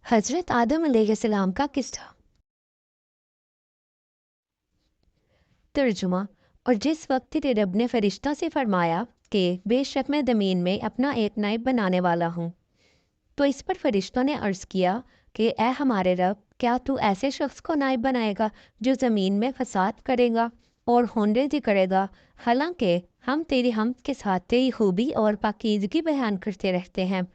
हजरत आदम अलैहिस्सलाम का किस्सा। तर्जुमा। और जिस वक्त तेरे रब ने फरिश्तों से फरमाया कि बेशक मैं ज़मीन में अपना एक नायब बनाने वाला हूँ, तो इस पर फरिश्तों ने अर्ज़ किया कि ए हमारे रब, क्या तू ऐसे शख्स को नायब बनाएगा जो ज़मीन में फसाद करेगा और होंडेजी करेगा, हालांकि हम तेरी हमद के साथ तेरी खूबी और पाकीज़गी बयान करते रहते हैं।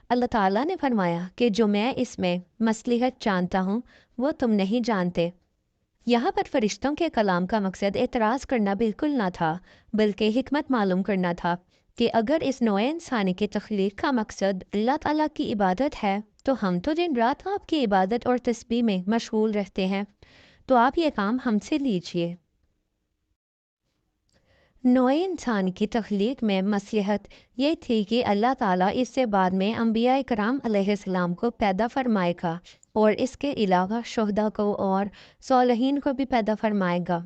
अल्लाह ताला ने फरमाया कि जो मैं इसमें मसलिहत जानता हूँ वो तुम नहीं जानते। यहाँ पर फरिश्तों के कलाम का मकसद एतराज़ करना बिल्कुल ना था, बल्कि हिकमत मालूम करना था कि अगर इस नौए इंसानी की तख्लीक का मकसद अल्लाह ताला की इबादत है, तो हम तो दिन रात आपकी इबादत और तस्बीह में मशगूल रहते हैं, तो आप ये काम हमसे लीजिए। नौए इंसान की तख्लीक में मसलहत ये थी कि अल्लाह ताला इससे बाद में अम्बिया कराम अलैहिस्सलाम को पैदा फरमाएगा और इसके अलावा शुहदा को और सालिहीन को भी पैदा फरमाएगा।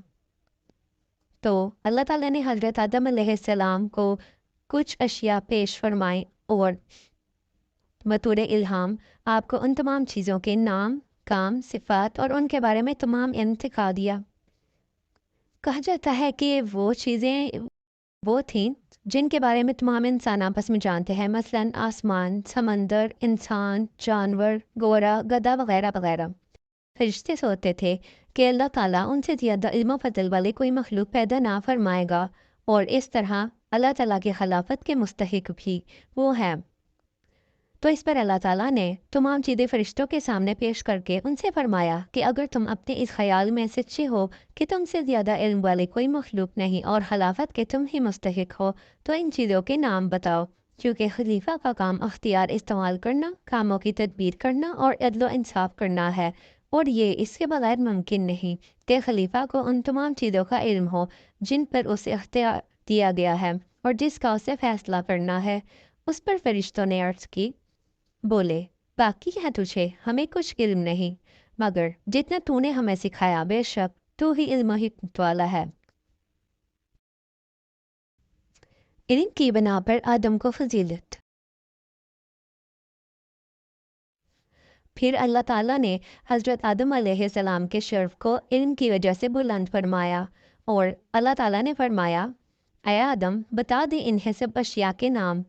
तो अल्लाह ताला ने हज़रत आदम अलैहिस्सलाम को कुछ अशिया पेश फरमाए और बतौर इल्हाम आपको उन तमाम चीज़ों के नाम, काम, सिफ़ात और उनके बारे में तमाम इल्म सिखा दिया। कहा जाता है कि वो चीज़ें वो थीं जिनके बारे में तमाम इंसान आपस में जानते हैं, मसलन आसमान, समंदर, इंसान, जानवर, घोड़ा, गधा वगैरह वगैरह। फरिश्ते सोचते थे कि अल्लाह ताला उनसे ज़्यादा इल्म फ़ज़ल वाले कोई मखलूक पैदा ना फरमाएगा और इस तरह अल्लाह ताला की खिलाफत के मुस्तहिक भी वो है। तो इस पर अल्लाह ताला ने तमाम चीज़ें फरिश्तों के सामने पेश करके उनसे फरमाया कि अगर तुम अपने इस ख्याल में सच्चे हो कि तुमसे ज़्यादा इल्म वाले कोई मखलूक नहीं और खिलाफत के तुम ही मुस्तहिक हो, तो इन चीज़ों के नाम बताओ। क्योंकि खलीफा का काम अख्तियार इस्तेमाल करना, कामों की तदबीर करना और अदल इंसाफ करना है, और ये इसके बगैर मुमकिन नहीं कि खलीफा को उन तमाम चीज़ों का इल्म हो जिन पर उसे अख्तियार दिया गया है और जिसका उसे फैसला करना है। उस पर फरिश्तों ने अर्ज़ की, बोले, बाकी है तुझे हमें कुछ इल्म नहीं, मगर जितना तूने हमें सिखाया बेशक तू ही इल्म हिकमत वाला है। इल्म की बना पर आदम को फजीलत। फिर अल्लाह ताला ने हज़रत आदम अलैहिस्सलाम के शर्फ को इल्म की वजह से बुलंद फरमाया और अल्लाह ताला ने फरमाया, ऐ आदम, बता दे इन्हें सब अशिया के नाम।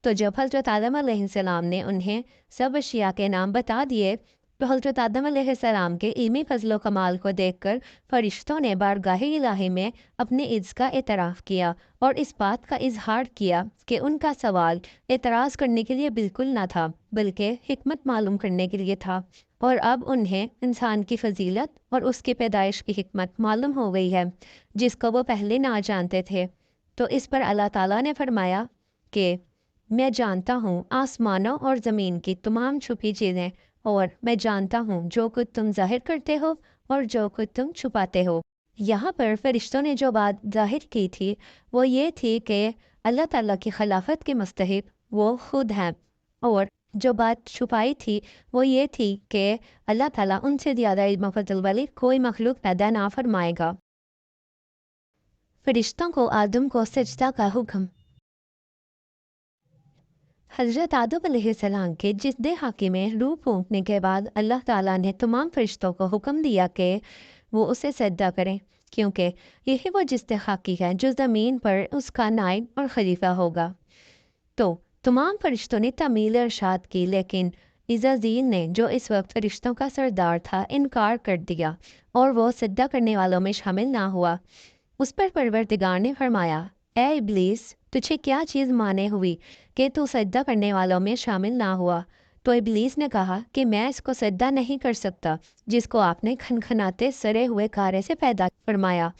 तो जब हज़रत आदम अलैहिस्सलाम ने उन्हें सब अशिया के नाम बता दिए, तो हज़रत आदम अलैहिस्सलाम के इल्मी फजलो कमाल को देखकर फरिश्तों ने बारगाह इलाही में अपने इज़्ज़ का एतराफ़ किया और इस बात का इजहार किया कि उनका सवाल एतराज़ करने के लिए बिल्कुल ना था, बल्कि हिकमत मालूम करने के लिए था। और अब उन्हें इंसान की फजीलत और उसकी पैदाइश की हिकमत मालूम हो गई है, जिसको वो पहले ना जानते थे। तो इस पर अल्लाह ताला ने फरमाया कि मैं जानता हूँ आसमानों और ज़मीन की तमाम छुपी चीज़ें, और मैं जानता हूँ जो कुछ तुम जाहिर करते हो और जो कुछ तुम छुपाते हो। यहाँ पर फरिश्तों ने जो बात जाहिर की थी वो ये थी कि अल्लाह ताला की खिलाफत के मुस्तहिक वो खुद हैं, और जो बात छुपाई थी वो ये थी कि अल्लाह ताला उनसे ज़्यादा इल्म फ़ज़ल वाली कोई मखलूक पैदा ना फरमाएगा। फरिश्तों को आदम को सजदा का हुक्म। हज़रत आदम अलैहिस्सलाम के जिस्दे हाकी में रूह फूंकने के बाद अल्लाह ताला ने तमाम फरिश्तों को हुक्म दिया कि वो उसे सजदा करें, क्योंकि यही वो जिस्दे हाकी है जो ज़मीन पर उसका नायब और खलीफा होगा। तो तमाम फरिश्तों ने तमील इरशाद की, लेकिन इज़ाज़ील ने, जो इस वक्त फरिश्तों का सरदार था, इनकार कर दिया और वो सजदा करने वालों में शामिल ना हुआ। उस पर परवरदिगार ने फरमाया, ए इब्लीस, तुझे क्या चीज़ माने हुई कि तू सजदा करने वालों में शामिल ना हुआ? तो इब्लीस ने कहा कि मैं इसको सजदा नहीं कर सकता जिसको आपने खनखनाते सड़े हुए कारे से पैदा फरमाया।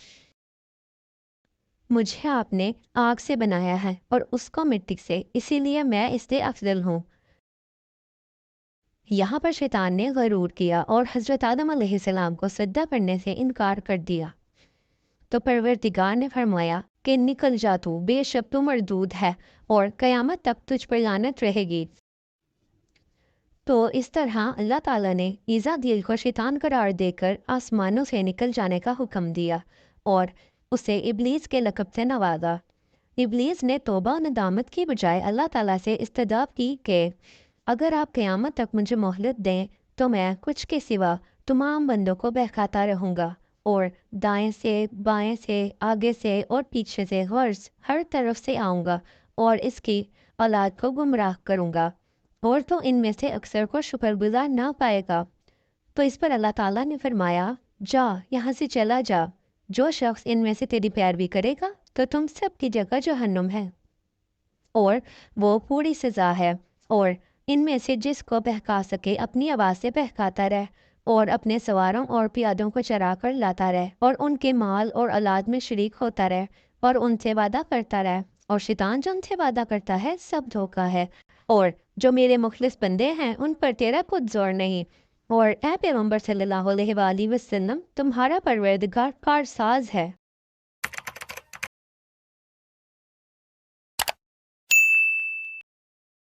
मुझे आपने आग से बनाया है और उसको मिट्टी से, इसीलिए मैं इससे अफजल हूँ। यहाँ पर शैतान ने गरूर किया और हज़रत आदम अलैहिस्सलाम को सजदा करने से इनकार कर दिया। तो परवरदिगार ने फरमाया कि निकल जा तू, बेशक तू मरदूद है और क़यामत तक तुझ पर लानत रहेगी। तो इस तरह अल्लाह ताला ने ईज़ादिल को शैतान करार देकर आसमानों से निकल जाने का हुक्म दिया और उसे इब्लीस के लक़ब से नवाजा। इब्लीस ने तौबा और नदामत की बजाय अल्लाह ताला से इस्तदाब की कि अगर आप क़यामत तक मुझे मोहलत दें تو میں کچھ کے سوا تمام بندوں کو بہکاتا رہوں گا اور دائیں سے بائیں سے آگے سے اور پیچھے سے غرض ہر طرف سے آؤں گا اور اس کی اولاد کو گمراہ کروں گا، اور تو ان میں سے اکثر کو شکر گزار نہ پائے گا۔ تو اس پر اللہ تعالیٰ نے فرمایا، جا یہاں سے چلا جا، جو شخص ان میں سے تیری پیروی کرے گا تو تم سب کی جگہ جہنم ہے، اور وہ پوری سزا ہے، اور ان میں سے جس کو بہکا سکے اپنی آواز سے بہکاتا رہ، اور اپنے سواروں اور پیادوں کو چرا کر لاتا رہ، اور ان کے مال اور اولاد میں شریک ہوتا رہ، اور ان سے وعدہ کرتا رہ، اور شیطان جو ان سے وعدہ کرتا ہے سب دھوکہ ہے، اور جو میرے مخلص بندے ہیں ان پر تیرا کچھ زور نہیں، اور اے پیغمبر صلی اللہ علیہ وآلہ وسلم تمہارا پروردگار کارساز ہے۔